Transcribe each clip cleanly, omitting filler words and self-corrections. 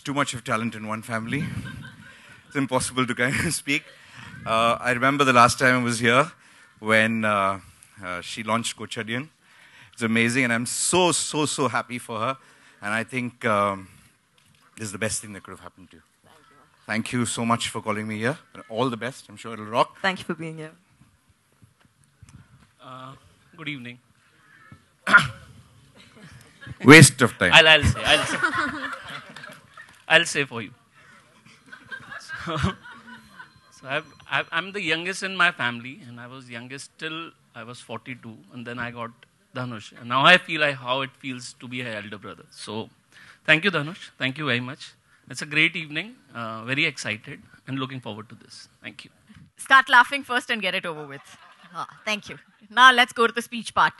It's too much of talent in one family. It's impossible to kind of speak. I remember the last time I was here when she launched Kochadian. It's amazing, and I'm so, so, so happy for her. And I think this is the best thing that could have happened to you. Thank you so much for calling me here. All the best. I'm sure it'll rock. Thank you for being here. Good evening. Waste of time. I'll say. I'll say for you. So I'm the youngest in my family, and I was youngest till I was 42, and then I got Dhanush. And now I feel like how it feels to be an elder brother. So thank you, Dhanush. Thank you very much. It's a great evening. Very excited and looking forward to this. Thank you. Start laughing first and get it over with. Thank you. Now let's go to the speech part.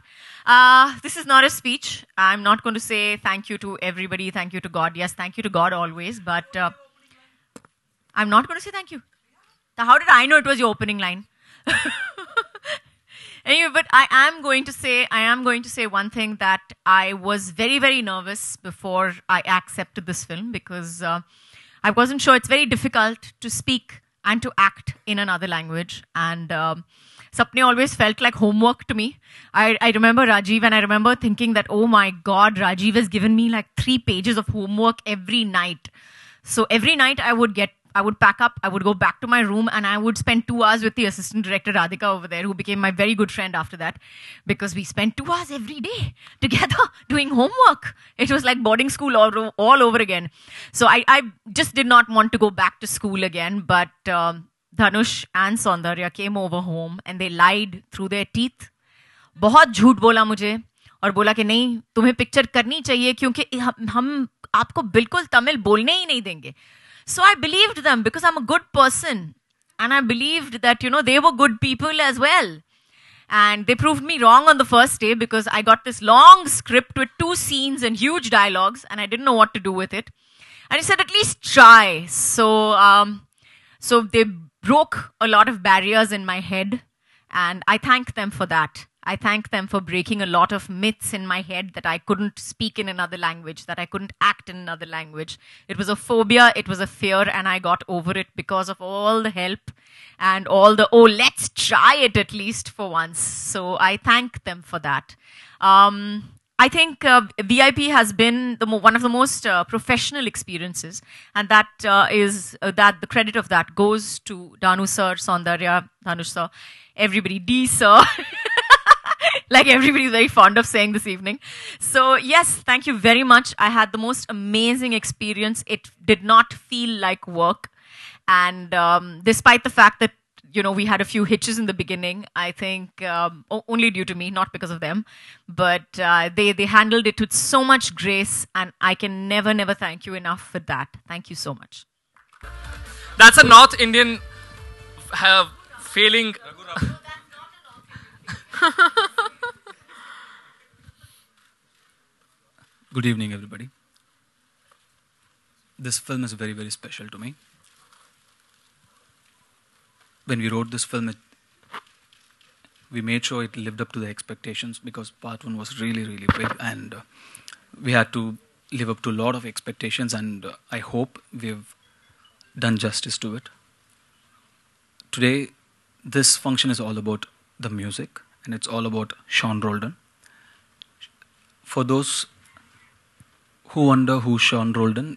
This is not a speech. I'm not going to say thank you to everybody, thank you to God. Yes, thank you to God always, but I'm not going to say thank you. How did I know it was your opening line? Anyway, but I am going to say one thing, that I was very, very nervous before I accepted this film, because I wasn't sure. It's very difficult to speak and to act in another language, and Sapne always felt like homework to me. I remember Rajiv, and I remember thinking that, oh my God, Rajiv has given me like 3 pages of homework every night. So every night I would pack up, I would go back to my room, and I would spend 2 hours with the assistant director Radhika over there, who became my very good friend after that, because we spent 2 hours every day together doing homework. It was like boarding school all over again. So I just did not want to go back to school again, but Dhanush and Saundarya came over home and they lied through their teeth. बहुत झूठ बोला मुझे और बोला कि नहीं, तुम्हें picture करनी चाहिए क्योंकि हम आपको बिल्कुल तमिल बोलने ही नहीं देंगे. So I believed them because I'm a good person, and I believed that, they were good people as well. And they proved me wrong on the first day, because I got this long script with 2 scenes and huge dialogues, and I didn't know what to do with it. And he said, at least try. So they broke a lot of barriers in my head, and I thank them for that. I thank them for breaking a lot of myths in my head that I couldn't speak in another language, that I couldn't act in another language. It was a phobia, it was a fear, and I got over it because of all the help and all the, let's try it at least for once. So I thank them for that. I think VIP has been one of the most professional experiences, and that that the credit of that goes to Danu sir, Saundarya, Dhanush sir, everybody, D sir. Like everybody's very fond of saying this evening. So yes, thank you very much. I had the most amazing experience. It did not feel like work. And despite the fact that, we had a few hitches in the beginning, I think only due to me, not because of them. But they handled it with so much grace, and I can never, never thank you enough for that. Thank you so much. That's a North Indian failing. Good evening, everybody. This film is very, very special to me. When we wrote this film, we made sure it lived up to the expectations, because part 1 was really, really big, and we had to live up to a lot of expectations, and I hope we've done justice to it. Today, this function is all about the music, and it's all about Sean Roldan. For those who wonder who Sean Roldan,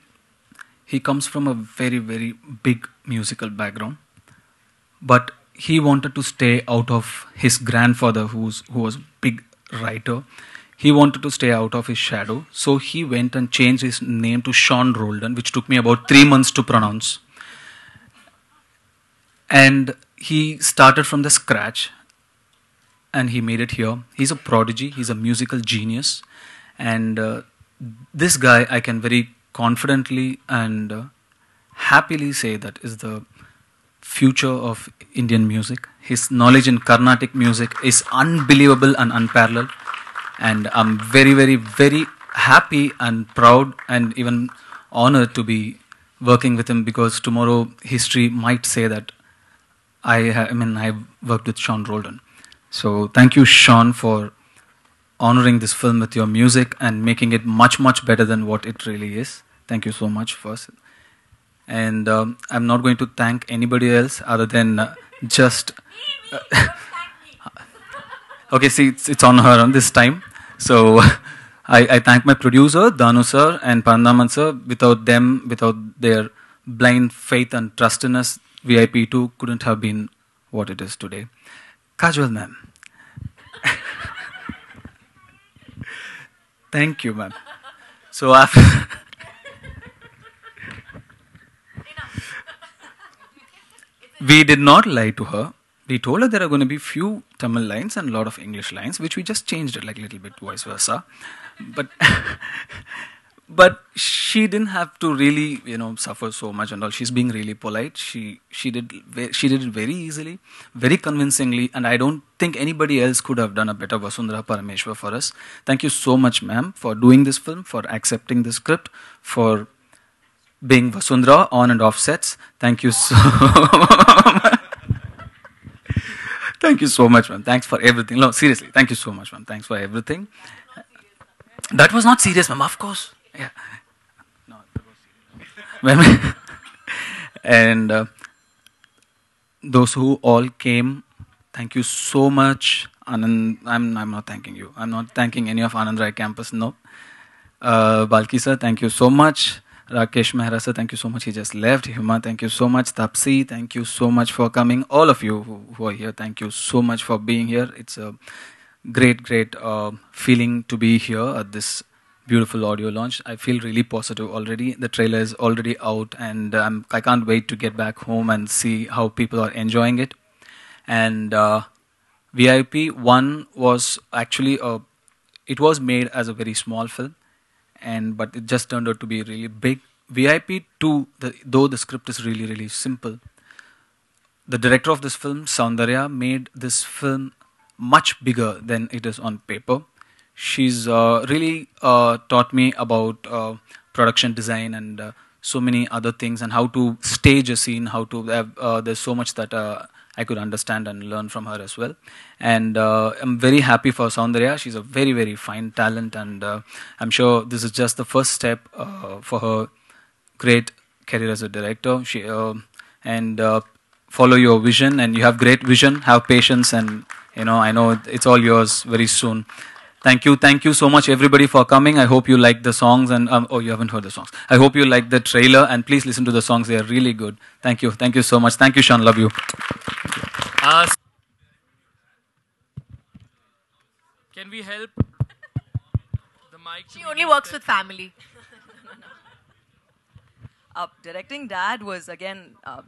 he comes from a very, very big musical background, but he wanted to stay out of his grandfather, who was a big writer. He wanted to stay out of his shadow, so he went and changed his name to Sean Roldan, which took me about 3 months to pronounce. And he started from the scratch, and he made it here. He's a prodigy, he's a musical genius, and this guy, I can very confidently and happily say that is the future of Indian music. His knowledge in Carnatic music is unbelievable and unparalleled. And I'm very, very, very happy and proud and even honored to be working with him, because tomorrow history might say that I worked with Sean Roldan. So thank you, Sean, for honoring this film with your music and making it much, much better than what it really is. Thank you so much first. And I'm not going to thank anybody else other than just... okay, see, it's on her on this time. So I thank my producer, Danu sir and Pandaman sir. Without them, without their blind faith and trust in us, VIP2 couldn't have been what it is today. Kajal ma'am. Thank you, ma'am. So after... we did not lie to her. We told her there are going to be few Tamil lines and a lot of English lines, which we just changed it like a little bit, vice versa. But she didn't have to really, suffer so much and all. She's being really polite. She did it very easily, very convincingly, and I don't think anybody else could have done a better Vasundhara Parameshwar for us. Thank you so much, ma'am, for doing this film, for accepting the script, for being Vasundhara on and off sets. Thank you so much. Thank you so much, ma'am. Thanks for everything. No, seriously, thank you so much, ma'am. Thanks for everything. That was not serious, ma'am. Of course. Yeah. No, that was serious. And those who all came, thank you so much. Anand, I'm not thanking you. I'm not thanking any of Anand Rai campus. No. Balki sir, thank you so much. Rakesh Mehra sir, thank you so much. He just left. Huma, thank you so much. Tapsi, thank you so much for coming. All of you who are here, thank you so much for being here. It's a great feeling to be here at this beautiful audio launch. I feel really positive already. The trailer is already out, and I can't wait to get back home and see how people are enjoying it. And VIP 1 was actually it was made as a very small film, but it just turned out to be really big. VIP 2, though the script is really, really simple, the director of this film, Saundarya, made this film much bigger than it is on paper. She's really taught me about production design and so many other things, and how to stage a scene, how to have, there's so much that I could understand and learn from her as well. And I'm very happy for Saundarya. She's a very, very fine talent, and I'm sure this is just the first step for her great career as a director. Follow your vision, and you have great vision. Have patience, and I know it's all yours very soon. Thank you so much, everybody, for coming. I hope you like the songs, and you haven't heard the songs. I hope you like the trailer, and please listen to the songs. They are really good. Thank you so much. Thank you, Sean. Love you. Can we help the mic? She only works with family. Directing Dad was, again, a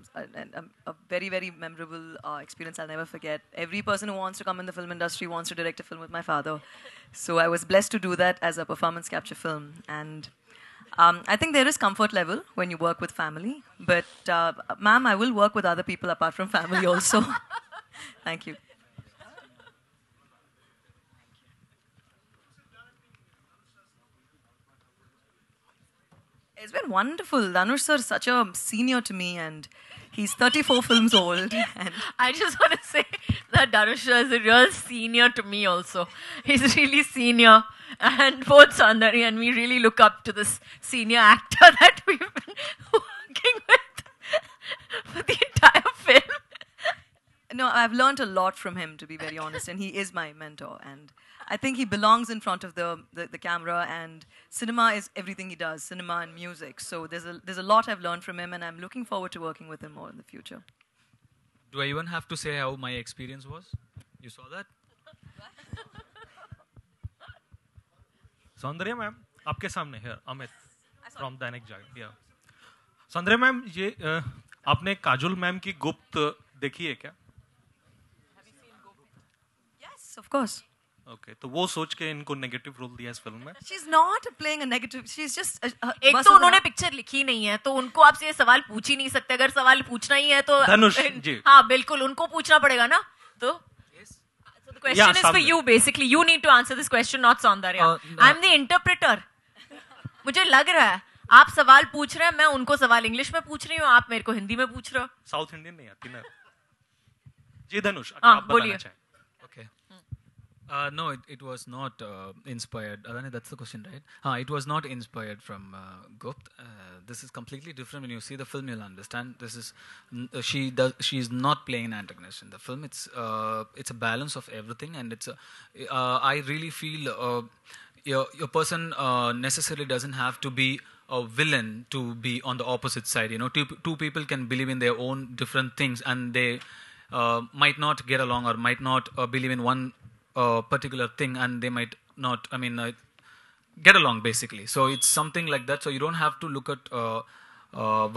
very, very memorable experience I'll never forget. Every person who wants to come in the film industry wants to direct a film with my father. So I was blessed to do that as a performance capture film. And I think there is comfort level when you work with family. But, ma'am, I will work with other people apart from family also. Thank you. It's been wonderful. Dhanush sir is such a senior to me, and he's 34 films old. And I just want to say that Dhanush sir is a real senior to me also. He's really senior, and both Sundari and me really look up to this senior actor that we've been working with for the entire film. No, I've learned a lot from him, to be very honest, and he is my mentor. And I think he belongs in front of the camera, and cinema is everything he does, cinema and music. So there's a lot I've learned from him, and I'm looking forward to working with him more in the future. Do I even have to say how my experience was? You saw that? सौंदर्य ma'am आपके सामने है Amit from Dainik Jagran या सौंदर्य ma'am ये आपने Kajol ma'am की गुप्त देखी है क्या? Yes, of course. ओके तो वो सोच के इनको नेगेटिव रोल दिया इस फिल्म में. She's not playing a negative. She's just. एक तो उन्होंने पिक्चर लिखी नहीं है, तो उनको आपसे ये सवाल पूछ ही नहीं सकते. अगर सवाल पूछना ही है तो धनुष जी. हाँ बिल्कुल उनको पूछना पड़ेगा ना. तो so the question is for you basically. You need to answer this question, not Saundarya. I'm the interpreter. मुझे लग रहा है आप सवाल पूछ रहे हैं, मैं उनको सवाल इंग्लिश में पूछ रही हूँ, आप मेरे को हिंदी में पूछ रहे हो. साउथ इंडियन नहीं आती ना जी. धनुष हाँ आप बोलिए. बताना चाहें. Okay. No, it was not inspired. Adani, that's the question, right? It was not inspired from Gupt. This is completely different. When you see the film, you'll understand. This is she's not playing an antagonist in the film. It's a balance of everything, and I really feel your person necessarily doesn't have to be a villain to be on the opposite side. You know, two people can believe in their own different things, and they might not get along or might not believe in one particular thing, and they might not, get along basically. So it's something like that. So you don't have to look at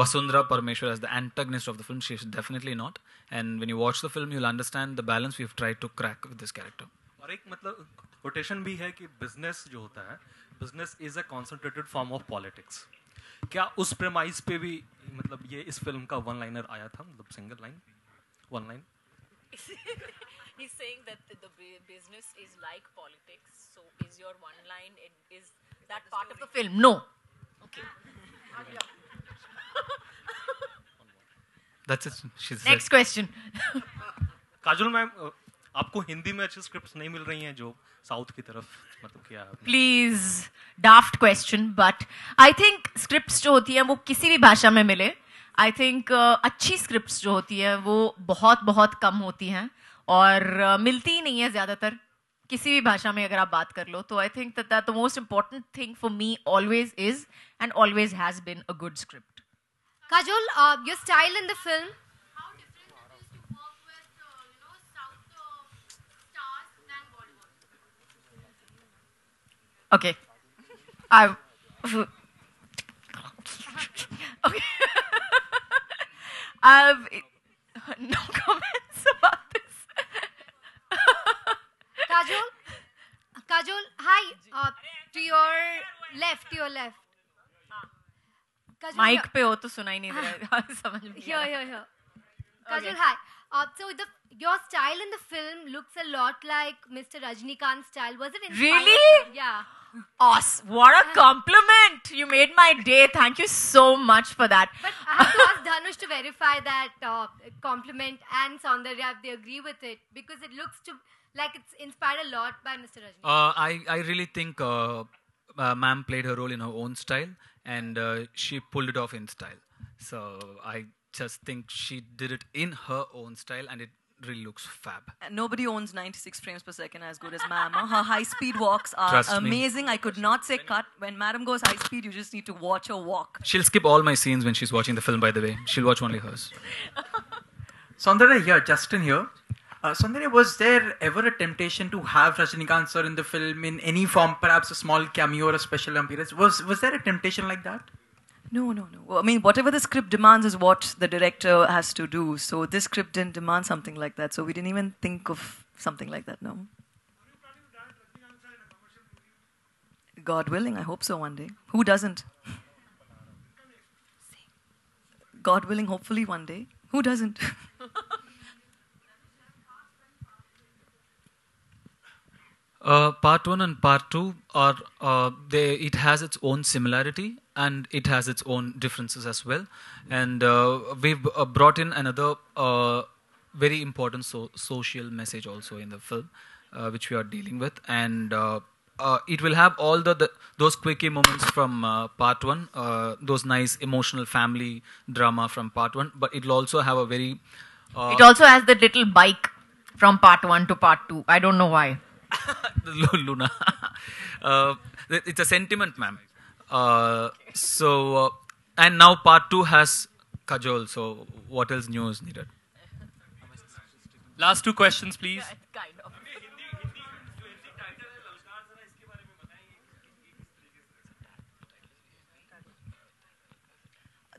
Vasundhara Parameshwar as the antagonist of the film. She is definitely not. And when you watch the film, you'll understand the balance we've tried to crack with this character. और एक मतलब quotation भी है कि business जो होता है, business is a concentrated form of politics. क्या उस प्रेमाइज पे भी मतलब ये इस फिल्म का वन लाइनर आया था, मतलब single line, one line? He's saying that the business is like politics. So is your one line, is that part of the film? No. Okay. That's it. She's Next question. Kajol ma'am, आपको हिंदी में अच्छी scripts नहीं मिल रही हैं जो south की तरफ, मतलब क्या? Please, daft question, but I think scripts जो होती हैं वो किसी भी भाषा में मिले. I think अच्छी scripts जो होती है वो बहुत बहुत कम होती हैं और मिलती ही नहीं है ज़्यादातर किसी भी भाषा में अगर आप बात कर लो. तो I think that the most important thing for me always is and always has been a good script. Kajol, your style in the film. How different it is to work with South stars than Bollywood? Okay. Okay. No comments about this. Kajol, hi. To your left. Kajol, mic पे हो तो सुनाई नहीं दे रहा है. समझ में Here. Kajol, hi. So your style in the film looks a lot like Mr. Rajnikant's style. Was it inspired? Really? Yeah. Awesome. What a compliment. You made my day. Thank you so much for that. But I have to ask Dhanush to verify that compliment and Saundarya if they agree with it, because it looks like it's inspired a lot by Mr. Rajnikant. I really think ma'am played her role in her own style, and she pulled it off in style. So I just think she did it in her own style, and it really looks fab. Nobody owns 96 frames per second as good as ma'am. Her high-speed walks are Trust me. amazing. I could not say cut. When madam goes high-speed, you just need to watch her walk. She'll skip all my scenes when she's watching the film, by the way. She'll watch only hers. Saundarya here, Justin here. Saundarya, was there ever a temptation to have Rajinikanth sir in the film in any form, perhaps a small cameo or a special appearance? Was there a temptation like that? No. Well, I mean, whatever the script demands is what the director has to do. So this script didn't demand something like that. So we didn't even think of something like that, no. God willing, I hope so one day. Who doesn't? God willing, hopefully one day. Who doesn't? Part 1 and Part 2 are it has its own similarity and it has its own differences as well. And we've brought in another very important social message also in the film, which we are dealing with. And it will have all those quickie moments from Part 1, those nice emotional family drama from Part 1, but it will also have a very... it also has the little bike from Part 1 to Part 2. I don't know why. Luna. It's a sentiment, ma'am. And now Part 2 has Kajol, so what else new is needed? Last two questions, please. Kind of.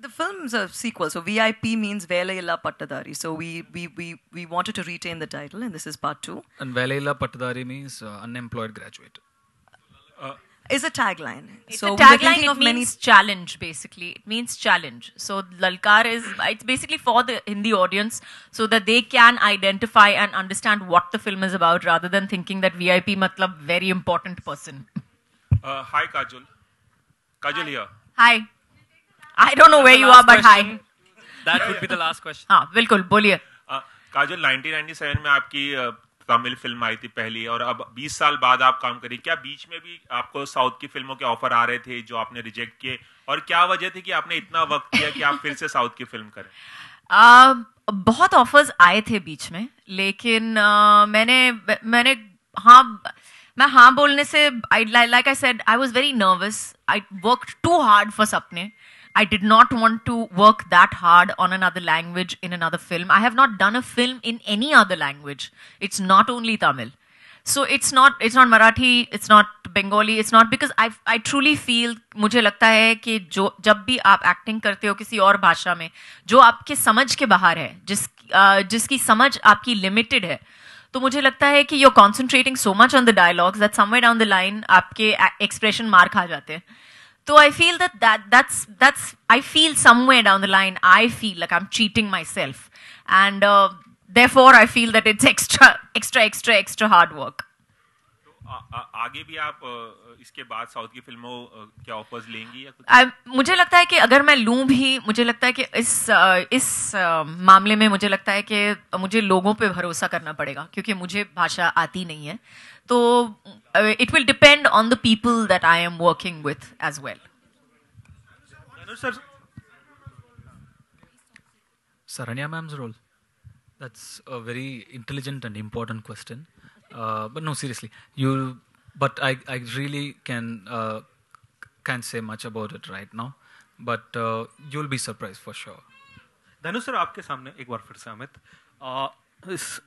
The film's a sequel, so VIP means Velailla Pattadari. So we wanted to retain the title, and this is part 2. And Velailla Pattadari means unemployed graduate. Is a tagline. It's so a tagline. It means challenge, basically. It means challenge. So Lalkar it's basically for the Hindi audience, so that they can identify and understand what the film is about, rather than thinking that VIP matlab very important person. Hi Kajol. Kajol here. Hi. I don't know where you are, but hi. That would be the last question. हाँ बिल्कुल बोलिए. काजल 1997 में आपकी Tamil film आई थी पहली, और अब 20 साल बाद आप काम करिए. क्या बीच में भी आपको साउथ की फिल्मों के ऑफर आ रहे थे जो आपने रिजेक्ट किए, और क्या वजह थी कि आपने इतना वक्त किया कि आप फिर से साउथ की फिल्म करें? बहुत ऑफर्स आए थे बीच में, लेकिन मैंने हाँ बोलने से like I said, I was very nervous. I worked too hard for Sapne. I did not want to work that hard on another language in another film. I have not done a film in any other language. It's not only Tamil. So it's not Marathi, it's not Bengali, it's not, because I truly feel, मुझे लगता है कि जब भी आप acting करते हो किसी और भाषा में जो आपके समझ के बाहर है, जिसकी समझ आपकी लिमिटेड है, तो मुझे लगता है कि you're concentrating so much on the dialogues that somewhere down the line आपके expression मार खा जाते हैं. So I feel that's I feel somewhere down the line I feel like I'm cheating myself, and therefore I feel that it's extra hard work. आगे भी आप इसके बाद साउथ की फिल्मों क्या ऑफर्स लेंगी या कुछ? मुझे लगता है कि अगर मैं लूं भी, मुझे लगता है कि इस मामले में मुझे लगता है कि मुझे लोगों पे भरोसा करना पड़ेगा, क्योंकि मुझे भाषा आती नहीं है. तो it will depend on the people that I am working with as well. Saranya ma'am's role. That's a very intelligent and important question. But no, seriously, but I really can't say much about it right now. But you'll be surprised for sure. Dhanush sir, आपके सामने एक बार फिर से अमित, इस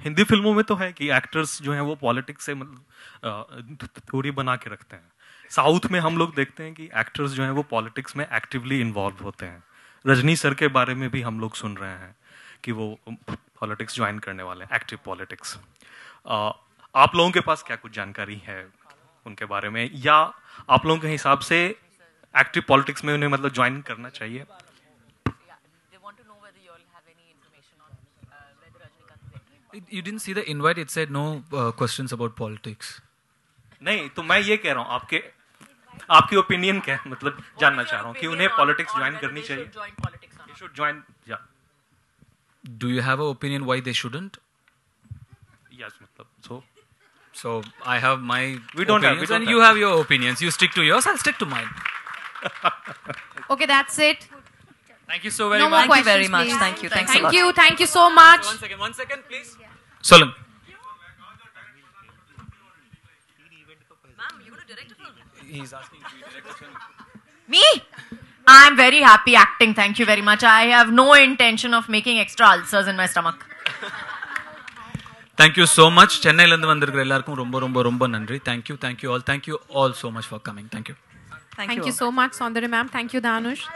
हिंदी फिल्मों में तो है कि एक्टर्स जो हैं वो पॉलिटिक्स से मतलब थ्योरी बना के रखते हैं. साउथ में हम लोग देखते हैं कि एक्टर्स जो हैं वो पॉलिटिक्स में एक्टिवली इन्वॉल्व होते हैं. रजनी सर के बारे में भी हम लोग सुन रहे हैं कि वो पॉलिटिक्स ज्वाइन करने वाले हैं, एक्टिव पॉलिटिक्स. आप लोगों के पास क्या कुछ जानकारी है उनके बारे में, या आप लोगों के हिसाब से एक्टिव पॉलिटिक्स में उन्हें मतलब ज्वाइन करना चाहिए? You didn't see the invite. It said no questions about politics. नहीं, तो मैं ये कह रहा हूँ, आपकी ओपिनियन क्या है, मतलब जानना चाह रहा हूँ कि उन्हें पॉलिटिक्स ज्वाइन करनी चाहिए. They should join. Yeah. Do you have an opinion why they shouldn't? Yes, मतलब so I have my we don't opinions, have, and you have your opinions. You stick to yours. I'll stick to mine. Okay, that's it. Thank you so very No much. more Thank you very much. please. Thank you. Thanks a lot. Thank you so much. One second, please. Solan. Ma'am, you're going to direct a film? He's asking if you direct a film. Me? I'm very happy acting. Thank you very much. I have no intention of making extra ulcers in my stomach. Thank you so much. Chennai la irundhu vandirukra ellarkum romba nandri. Thank you all so much for coming. Thank you. Thank you so much, Saundarya ma'am. Thank you, Dhanush.